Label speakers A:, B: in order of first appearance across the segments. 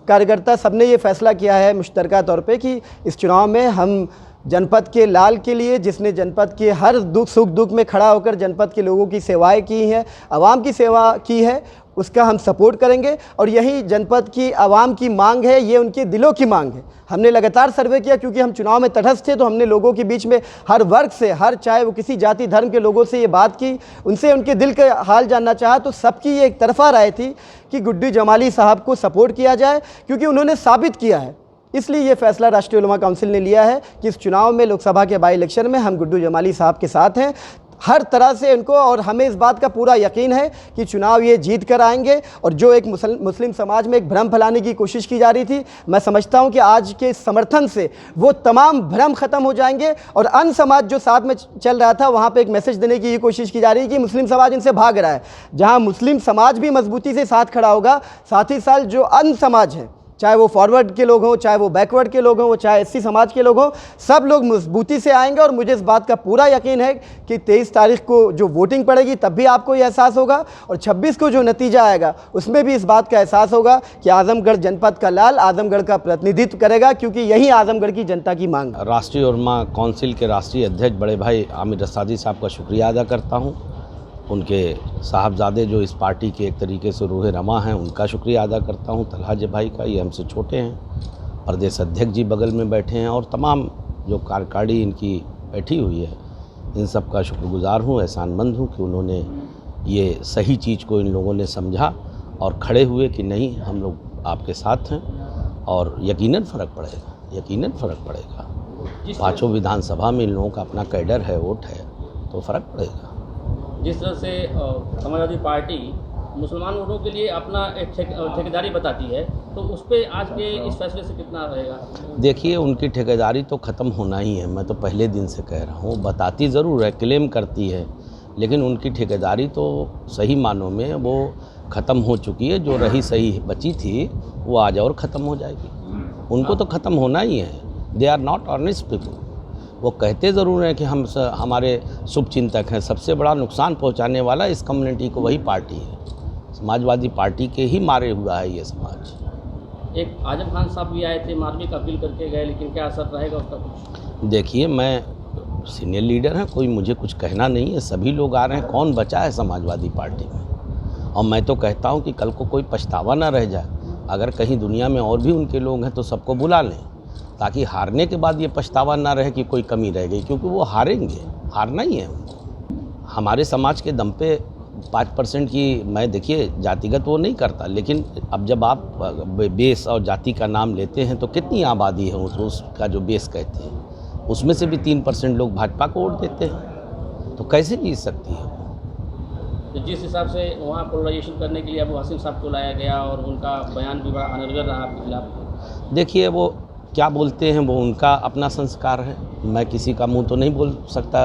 A: कार्यकर्ता सबने ये फैसला किया है मुश्तरका तौर पे कि इस चुनाव में हम जनपद के लाल के लिए, जिसने जनपद के हर सुख दुख में खड़ा होकर जनपद के लोगों की सेवाएं की हैं, आवाम की सेवा की है, उसका हम सपोर्ट करेंगे। और यही जनपद की आवाम की मांग है, ये उनके दिलों की मांग है। हमने लगातार सर्वे किया, क्योंकि हम चुनाव में तटस्थ थे, तो हमने लोगों के बीच में हर वर्ग से, हर चाहे वो किसी जाति धर्म के लोगों से ये बात की, उनसे उनके दिल का हाल जानना चाहा। तो सबकी ये एक तरफा राय थी कि गुड्डू जमाली साहब को सपोर्ट किया जाए, क्योंकि उन्होंने साबित किया है। इसलिए ये फैसला राष्ट्रीय उलमा काउंसिल ने लिया है कि इस चुनाव में, लोकसभा के बाई इलेक्शन में, हम गुड्डू जमाली साहब के साथ हैं हर तरह से इनको। और हमें इस बात का पूरा यकीन है कि चुनाव ये जीत कर आएंगे। और जो एक मुस्लिम समाज में एक भ्रम फैलाने की कोशिश की जा रही थी, मैं समझता हूं कि आज के समर्थन से वो तमाम भ्रम खत्म हो जाएंगे। और अन्य समाज जो साथ में चल रहा था, वहाँ पे एक मैसेज देने की ये कोशिश की जा रही है कि मुस्लिम समाज इनसे भाग रहा है। जहाँ मुस्लिम समाज भी मजबूती से साथ खड़ा होगा, साथ ही साथ जो अन्य समाज हैं, चाहे वो फॉरवर्ड के लोग हों, चाहे वो बैकवर्ड के लोग हों, चाहे एससी समाज के लोग हों, सब लोग मजबूती से आएंगे। और मुझे इस बात का पूरा यकीन है कि 23 तारीख को जो वोटिंग पड़ेगी, तब भी आपको ये एहसास होगा, और 26 को जो नतीजा आएगा उसमें भी इस बात का एहसास होगा कि आजमगढ़ जनपद का लाल आजमगढ़ का प्रतिनिधित्व करेगा, क्योंकि यही आजमगढ़ की जनता की मांग है।
B: राष्ट्रीय उलमा काउंसिल के राष्ट्रीय अध्यक्ष बड़े भाई आमिर रसादी साहब का शुक्रिया अदा करता हूँ। उनके साहबजादे जो इस पार्टी के एक तरीके से रूह रमा हैं, उनका शुक्रिया अदा करता हूँ। तलहाज भाई का, ये हमसे छोटे हैं, प्रदेश अध्यक्ष जी बगल में बैठे हैं, और तमाम जो कार्यकारिणी इनकी बैठी हुई है, इन सब का शुक्रगुजार हूँ, एहसानमंद हूँ कि उन्होंने ये सही चीज़ को इन लोगों ने समझा और खड़े हुए कि नहीं, हम लोग आपके साथ हैं और यकीनन फ़र्क पड़ेगा, यकीनन फ़र्क पड़ेगा। पाँचों विधानसभा में इन लोगों का अपना कैडर है, वोट है, तो फ़र्क पड़ेगा।
C: जिस तरह से समाजवादी पार्टी मुसलमान वोटों के लिए अपना एक ठेकेदारी बताती है, तो उस पर आज के इस फैसले से कितना रहेगा?
B: देखिए, उनकी ठेकेदारी तो ख़त्म होना ही है। मैं तो पहले दिन से कह रहा हूँ, बताती ज़रूर है, क्लेम करती है, लेकिन उनकी ठेकेदारी तो सही मानों में वो ख़त्म हो चुकी है। जो रही सही बची थी, वो आज और ख़त्म हो जाएगी। उनको तो ख़त्म होना ही है। They are not honest people. वो कहते ज़रूर हैं कि हमारे शुभचिंतक हैं। सबसे बड़ा नुकसान पहुंचाने वाला इस कम्युनिटी को वही पार्टी है। समाजवादी पार्टी के ही मारे हुआ है ये समाज।
C: एक आजम खान साहब भी आए थे, मार्मिक अपील करके गए, लेकिन क्या असर रहेगा उसका कुछ?
B: देखिए, मैं सीनियर लीडर हैं, कोई मुझे कुछ कहना नहीं है। सभी लोग आ रहे हैं, कौन बचा है समाजवादी पार्टी में? और मैं तो कहता हूँ कि कल को कोई पछतावा ना रह जाए। अगर कहीं दुनिया में और भी उनके लोग हैं तो सबको बुला लें, ताकि हारने के बाद ये पछतावा ना रहे कि कोई कमी रह गई, क्योंकि वो हारेंगे, हारना ही है उनको। हमारे समाज के दम पे 5% की, मैं देखिए जातिगत वो नहीं करता, लेकिन अब जब आप बेस और जाति का नाम लेते हैं तो कितनी आबादी है उसका जो बेस कहते हैं, उसमें से भी 3% लोग भाजपा को वोट देते हैं, तो कैसे जीत सकती है?
C: तो जिस हिसाब से वहाँ पोलराइजेशन करने के लिए अबू हासिम साहब को लाया गया और उनका बयान भी बड़ा अनर्गल रहा आपके खिलाफ।
B: देखिए, वो क्या बोलते हैं, वो उनका अपना संस्कार है। मैं किसी का मुंह तो नहीं बोल सकता,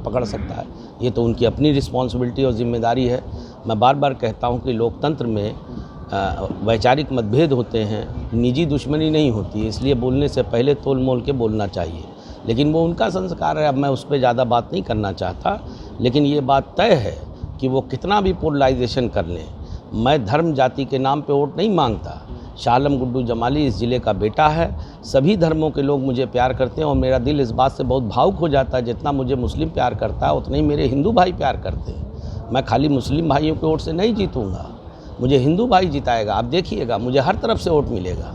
B: पकड़ सकता है। ये तो उनकी अपनी रिस्पॉन्सिबिलिटी और जिम्मेदारी है। मैं बार बार कहता हूँ कि लोकतंत्र में वैचारिक मतभेद होते हैं, निजी दुश्मनी नहीं होती, इसलिए बोलने से पहले तोल मोल के बोलना चाहिए। लेकिन वो उनका संस्कार है। अब मैं उस पर ज़्यादा बात नहीं करना चाहता, लेकिन ये बात तय है कि वो कितना भी पोलराइजेशन कर लें, मैं धर्म जाति के नाम पे वोट नहीं मांगता। शाह आलम गुड्डू जमाली इस ज़िले का बेटा है। सभी धर्मों के लोग मुझे प्यार करते हैं, और मेरा दिल इस बात से बहुत भावुक हो जाता है, जितना मुझे मुस्लिम प्यार करता है उतना ही मेरे हिंदू भाई प्यार करते हैं। मैं खाली मुस्लिम भाइयों के वोट से नहीं जीतूँगा, मुझे हिंदू भाई जिताएगा। आप देखिएगा, मुझे हर तरफ से वोट मिलेगा।